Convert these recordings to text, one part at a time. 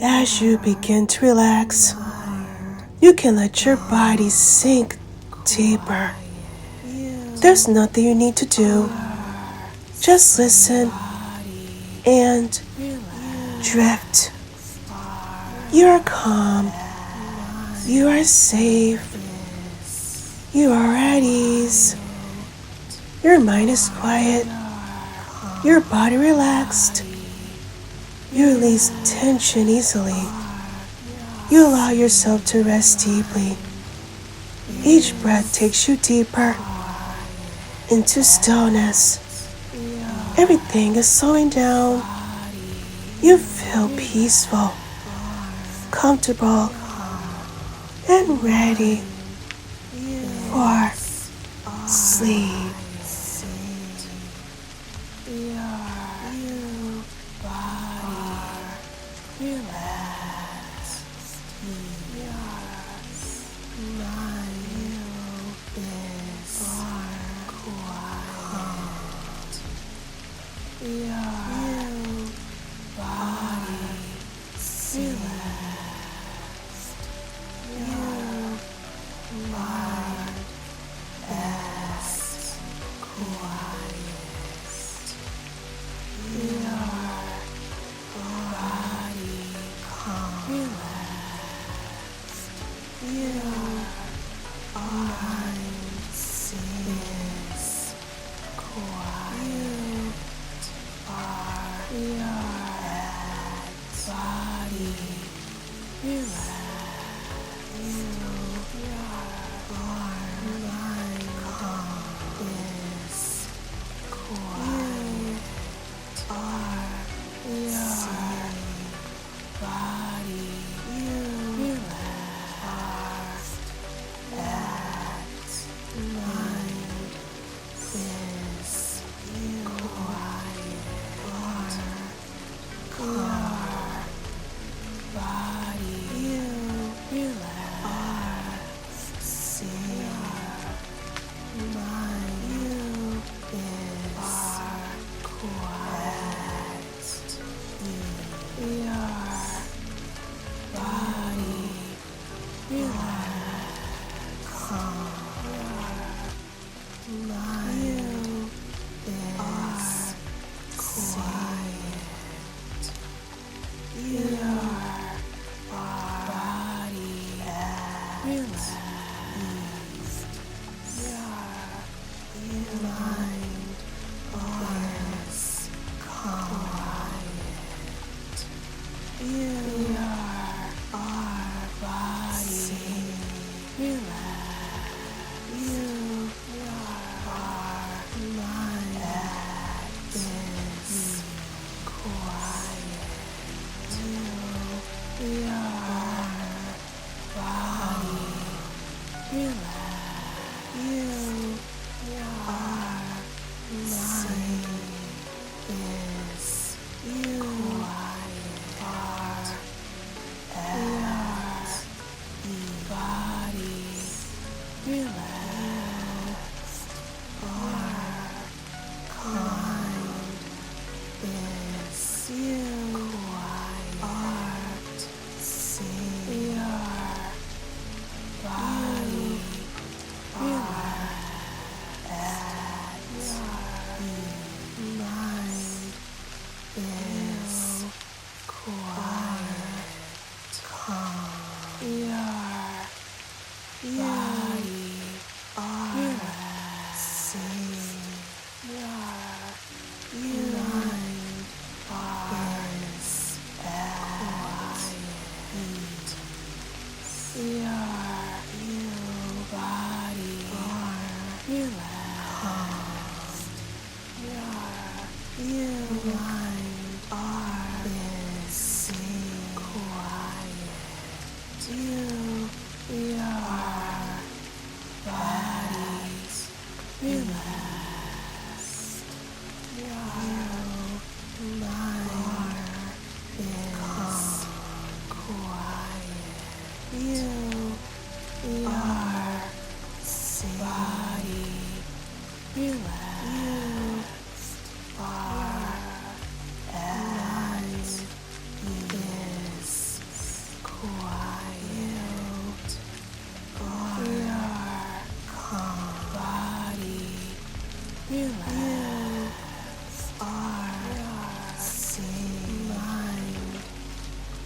As you begin to relax, you can let your body sink deeper. There's nothing you need to do. Just listen and drift. You are calm. You are safe. You are at ease. Your mind is quiet. Your body relaxed. You release tension easily. You allow yourself to rest deeply. Each breath takes you deeper into stillness. Everything is slowing down. You feel peaceful, comfortable, and ready for sleep. You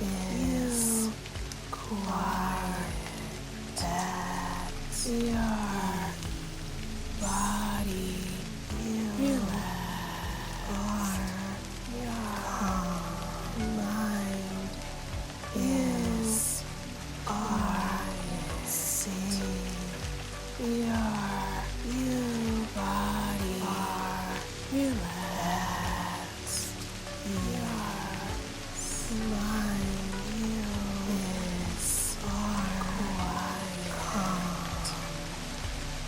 is quiet. Your body relax. Your mind is quiet. Your body relax. Your mind is quiet.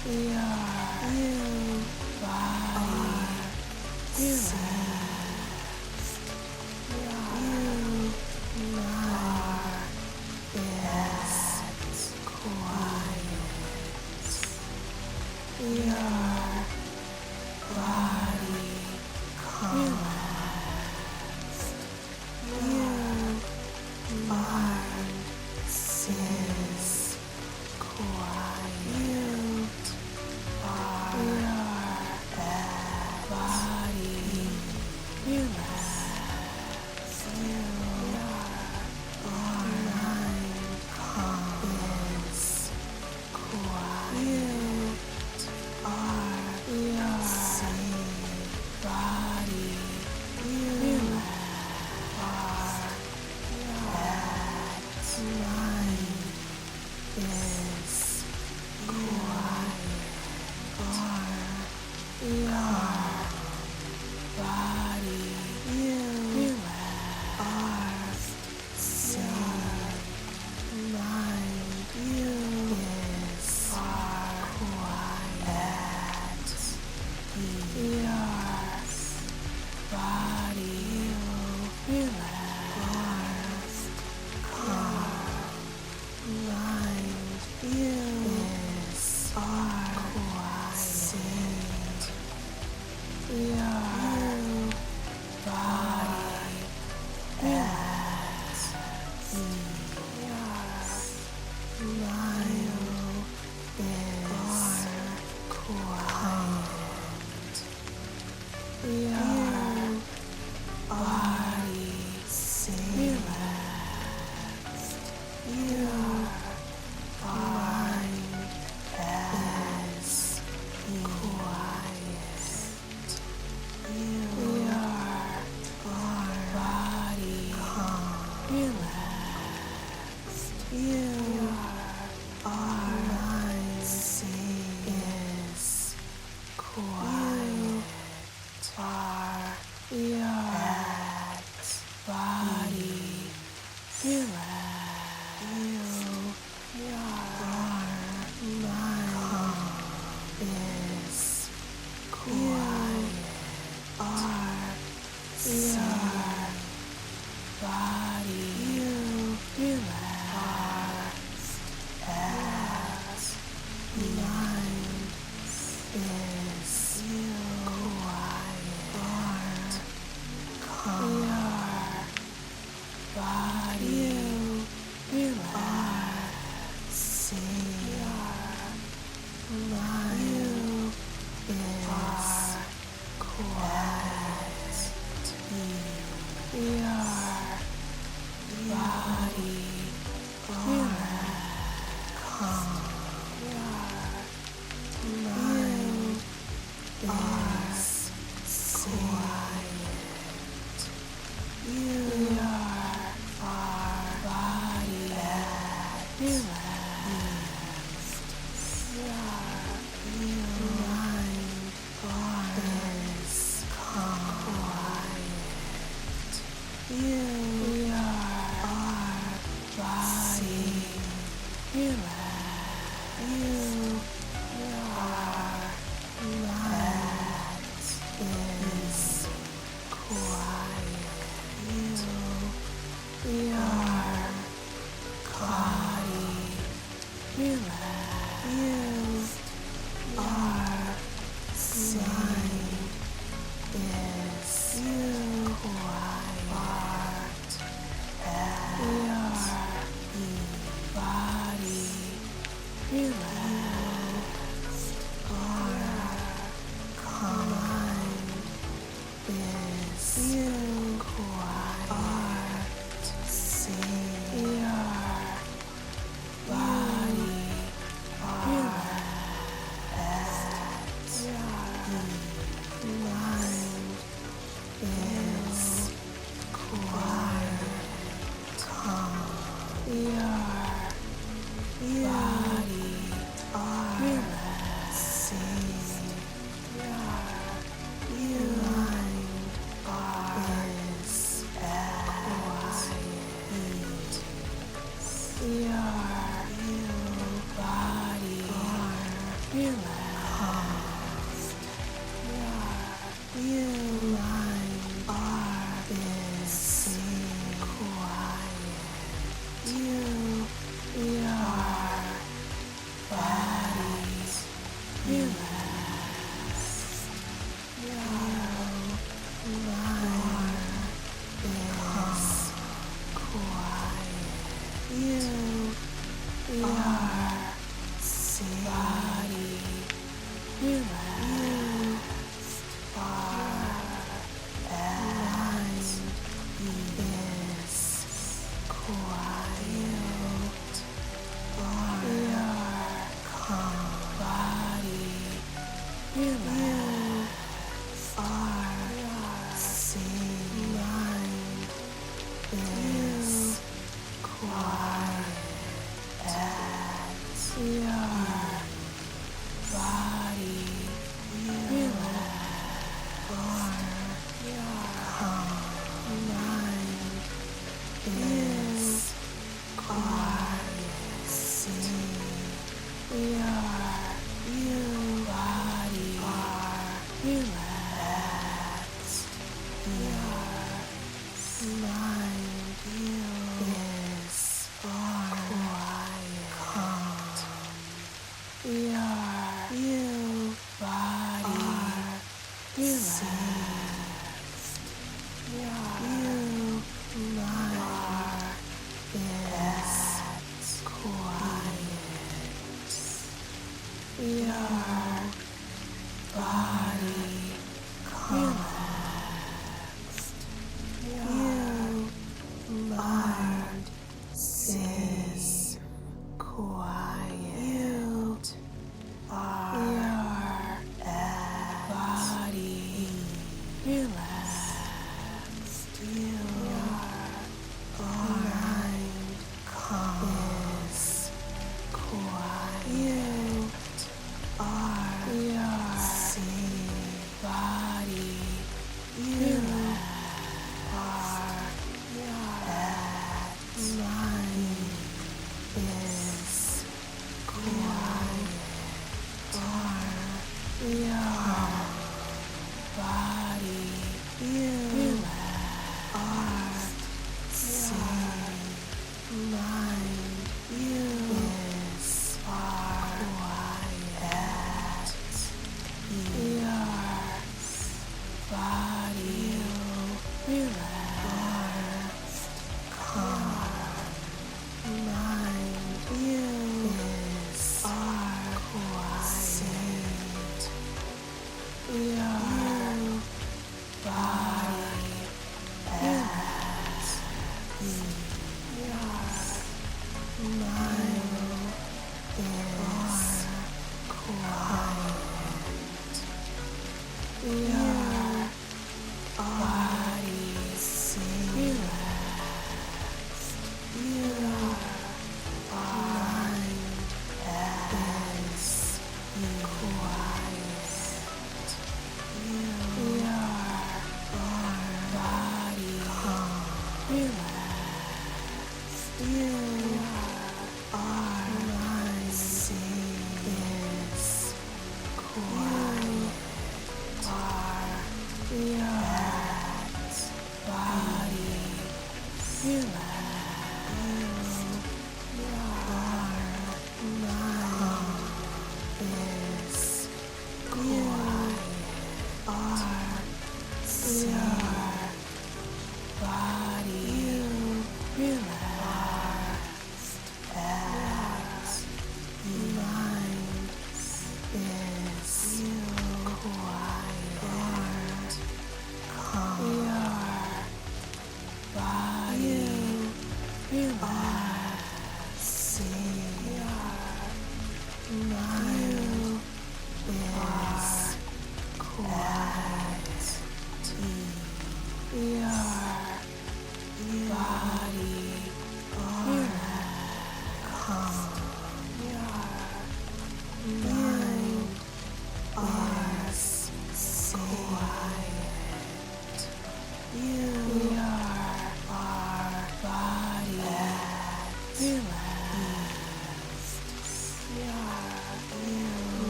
Your body relax. Your mind is quiet. Your body relax. Your mind is quiet. You are your body relax. Your mind is quiet. You are your body relax. Your mind is quiet. Your body relax. Mind is quiet. Your body relax. Mind is quiet. Your body relax. Your mind is quiet. Your body relax. Your mind is quiet. Your body relax. Your mind is quiet. Your body relax. Your mind is quiet. Your body relax. As mind is quiet. Your body relax. Your mind is quiet. Your body relax. Your mind is quiet. Your body relax. Your mind is quiet. Your body relax. Your mind is quiet. Your body Body, relax. relaxed. Your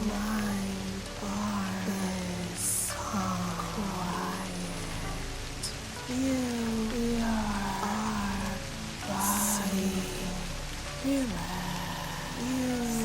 mind is quiet. Your body relaxed.